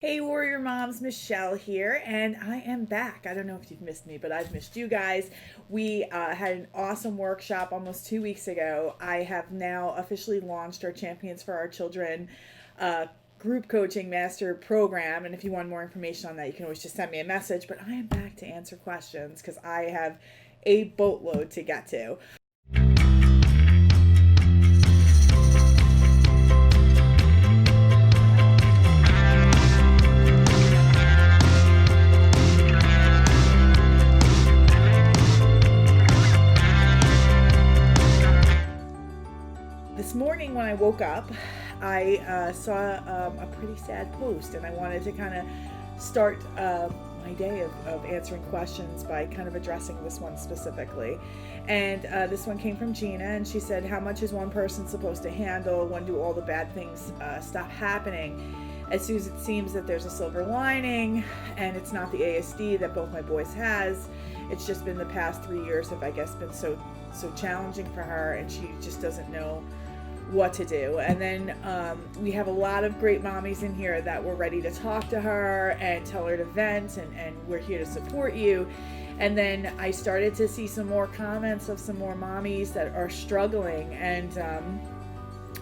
Hey Warrior Moms, Michelle here, and I am back. I don't know if you've missed me, but I've missed you guys. We had an awesome workshop almost 2 weeks ago. I have now officially launched our Champions for Our Children uh, group coaching master program, and if you want more information on that, you can always just send me a message. But I am back to answer questions because I have a boatload to get to. This morning when I woke up, I saw a pretty sad post, and I wanted to kind of start my day of answering questions by kind of addressing this one specifically. And this one came from Gina, and she said, how much is one person supposed to handle? When do all the bad things stop happening? As soon as it seems that there's a silver lining, and it's not the ASD that both my boys has, it's just been the past 3 years have, I guess, been so challenging for her, and she just doesn't know what to do. And then we have a lot of great mommies in here that were ready to talk to her and tell her to vent, and we're here to support you. And then I started to see some more comments of some more mommies that are struggling, and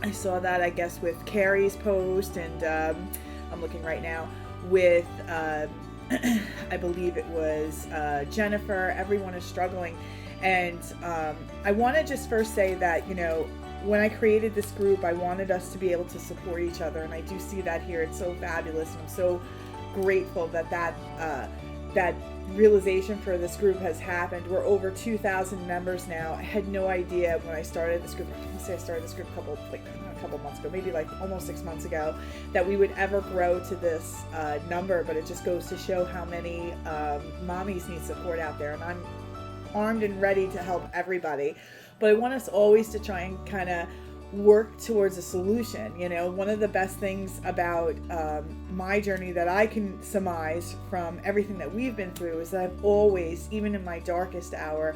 I saw that, I guess, with Carrie's post, and I'm looking right now with I believe it was Jennifer. Everyone is struggling. And I want to just first say that, when I created this group, I wanted us to be able to support each other, and I do see that here. It's so fabulous, and I'm so grateful that realization for this group has happened. We're over 2,000 members now. I had no idea when I started this group. I started this group a couple months ago, maybe like almost 6 months ago, that we would ever grow to this number. But it just goes to show how many mommies need support out there, and I'm armed and ready to help everybody. But I want us always to try and kind of work towards a solution. One of the best things about my journey that I can surmise from everything that we've been through is that I've always, even in my darkest hour,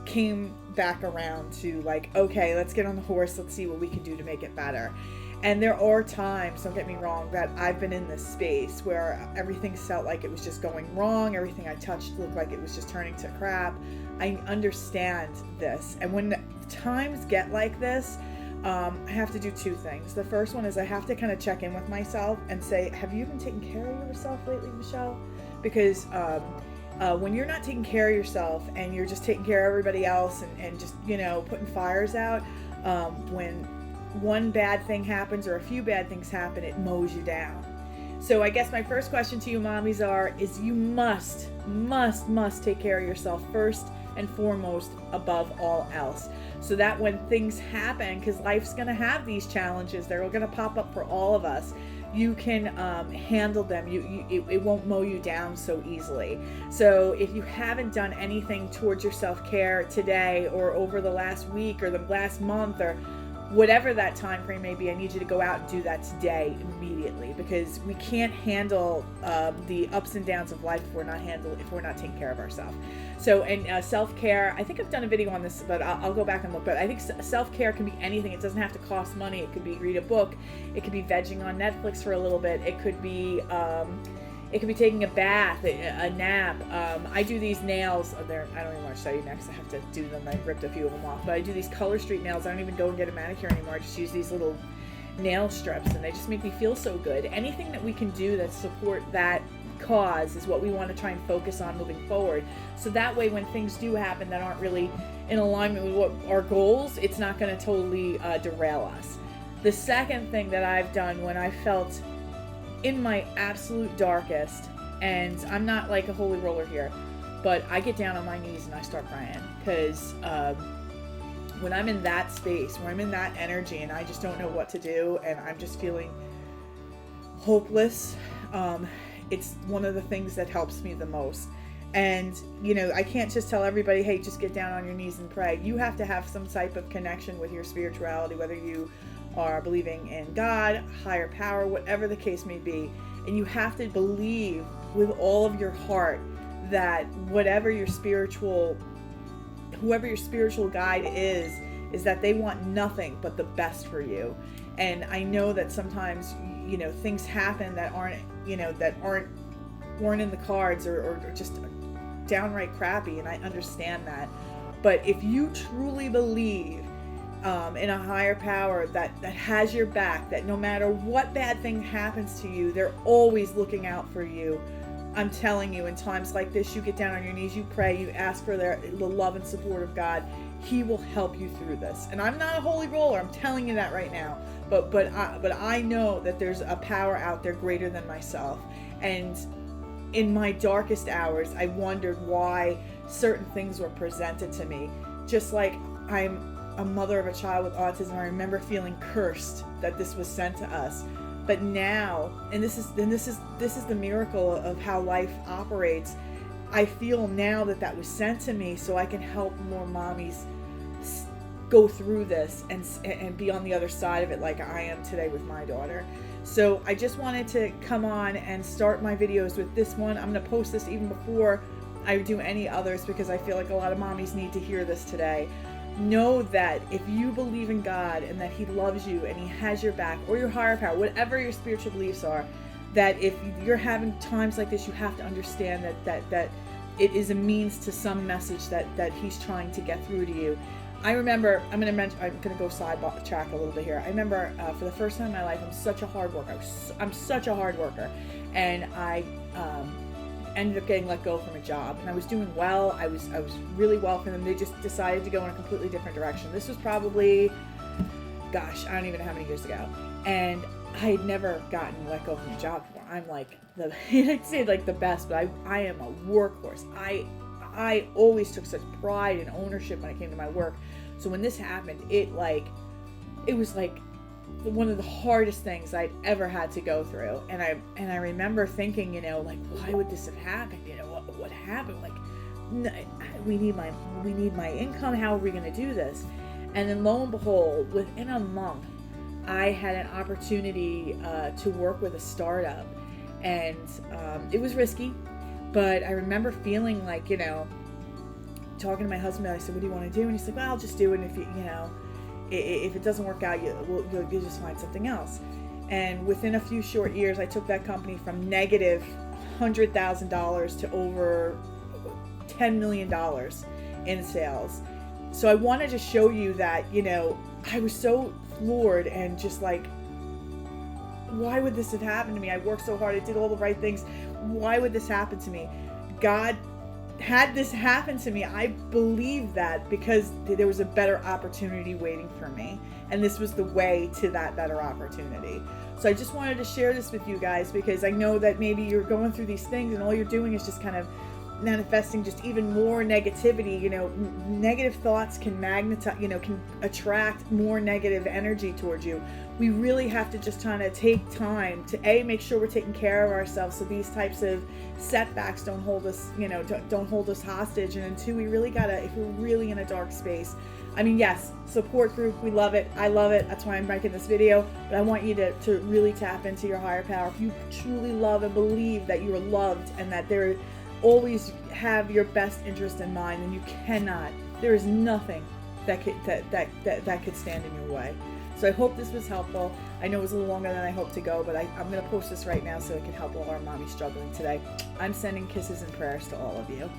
came back around to like, okay, let's get on the horse, let's see what we can do to make it better. And there are times, don't get me wrong, that I've been in this space where everything felt like it was just going wrong. Everything I touched looked like it was just turning to crap. I understand this. And when times get like this, I have to do two things. The first one is I have to kind of check in with myself and say, have you been taking care of yourself lately, Michelle? Because when you're not taking care of yourself and you're just taking care of everybody else and just, putting fires out, when one bad thing happens or a few bad things happen, it mows you down. So I guess my first question to you mommies is you must take care of yourself first and foremost, above all else, so that when things happen, because life's going to have these challenges, they're going to pop up for all of us, you can handle them. It won't mow you down so easily. So if you haven't done anything towards your self-care today or over the last week or the last month or whatever that time frame may be, I need you to go out and do that today immediately, because we can't handle the ups and downs of life if we're not taking care of ourselves. So, and self-care, I think I've done a video on this, but I'll go back and look. But I think self-care can be anything. It doesn't have to cost money. It could be read a book. It could be vegging on Netflix for a little bit. It could be taking a bath, a nap. I do these nails. I don't even want to show you next. I have to do them. I ripped a few of them off. But I do these Color Street nails. I don't even go and get a manicure anymore. I just use these little nail strips, and they just make me feel so good. Anything that we can do that support that cause is what we want to try and focus on moving forward. So that way, when things do happen that aren't really in alignment with what our goals, it's not going to totally derail us. The second thing that I've done when I felt in my absolute darkest, and I'm not like a holy roller here, but I get down on my knees and I start crying, because when I'm in that space, when I'm in that energy and I just don't know what to do and I'm just feeling hopeless, it's one of the things that helps me the most. And I can't just tell everybody, hey, just get down on your knees and pray. You have to have some type of connection with your spirituality, whether you are believing in God, higher power, whatever the case may be. And you have to believe with all of your heart that whoever your spiritual guide is that they want nothing but the best for you. And I know that sometimes, things happen that aren't that weren't in the cards, or just downright crappy, and I understand that. But if you truly believe in a higher power that has your back, that no matter what bad thing happens to you, they're always looking out for you. I'm telling you, in times like this, you get down on your knees, you pray, you ask for the love and support of God. He will help you through this. And I'm not a holy roller, I'm telling you that right now. But I know that there's a power out there greater than myself. And in my darkest hours, I wondered why certain things were presented to me. Just like I'm a mother of a child with autism, I remember feeling cursed that this was sent to us. But now, and this is the miracle of how life operates, I feel now that was sent to me so I can help more mommies go through this and be on the other side of it like I am today with my daughter. So I just wanted to come on and start my videos with this one. I'm going to post this even before I do any others, because I feel like a lot of mommies need to hear this today. Know that if you believe in God and that He loves you and He has your back, or your higher power, whatever your spiritual beliefs are, that if you're having times like this, you have to understand that it is a means to some message that He's trying to get through to you. I remember, I'm going to go sidetrack a little bit here. I remember for the first time in my life, I'm such a hard worker. I'm such a hard worker. And I ended up getting let go from a job. And I was doing well. I was really well for them. They just decided to go in a completely different direction. This was probably, gosh, I don't even know how many years ago. And I had never gotten let go from a job before. I'm like, I'd say like the best, but I am a workhorse. I always took such pride and ownership when it came to my work. So when this happened, it was like one of the hardest things I'd ever had to go through. And I remember thinking, like, why would this have happened? What happened? Like, we need my income. How are we going to do this? And then lo and behold, within a month, I had an opportunity to work with a startup, and it was risky. But I remember feeling like, talking to my husband, I said, what do you want to do? And he's like, well, I'll just do it. And if it doesn't work out, you'll just find something else. And within a few short years, I took that company from negative $100,000 to over $10 million in sales. So I wanted to show you that, I was so floored and just like, why would this have happened to me? I worked so hard. I did all the right things. Why would this happen to me? God had this happen to me. I believe that because there was a better opportunity waiting for me. And this was the way to that better opportunity. So I just wanted to share this with you guys, because I know that maybe you're going through these things and all you're doing is just kind of manifesting just even more negativity. Negative thoughts can magnetize, can attract more negative energy towards you. We really have to just kind of take time to make sure we're taking care of ourselves, so these types of setbacks don't hold us, don't hold us hostage. And then two, we really gotta, if we're really in a dark space, yes, support group, we love it. I love it. That's why I'm making this video. But I want you to really tap into your higher power. If you truly love and believe that you're loved and that they're always have your best interest in mind, and there is nothing that could stand in your way. So I hope this was helpful. I know it was a little longer than I hoped to go, but I'm going to post this right now so it can help all our mommies struggling today. I'm sending kisses and prayers to all of you.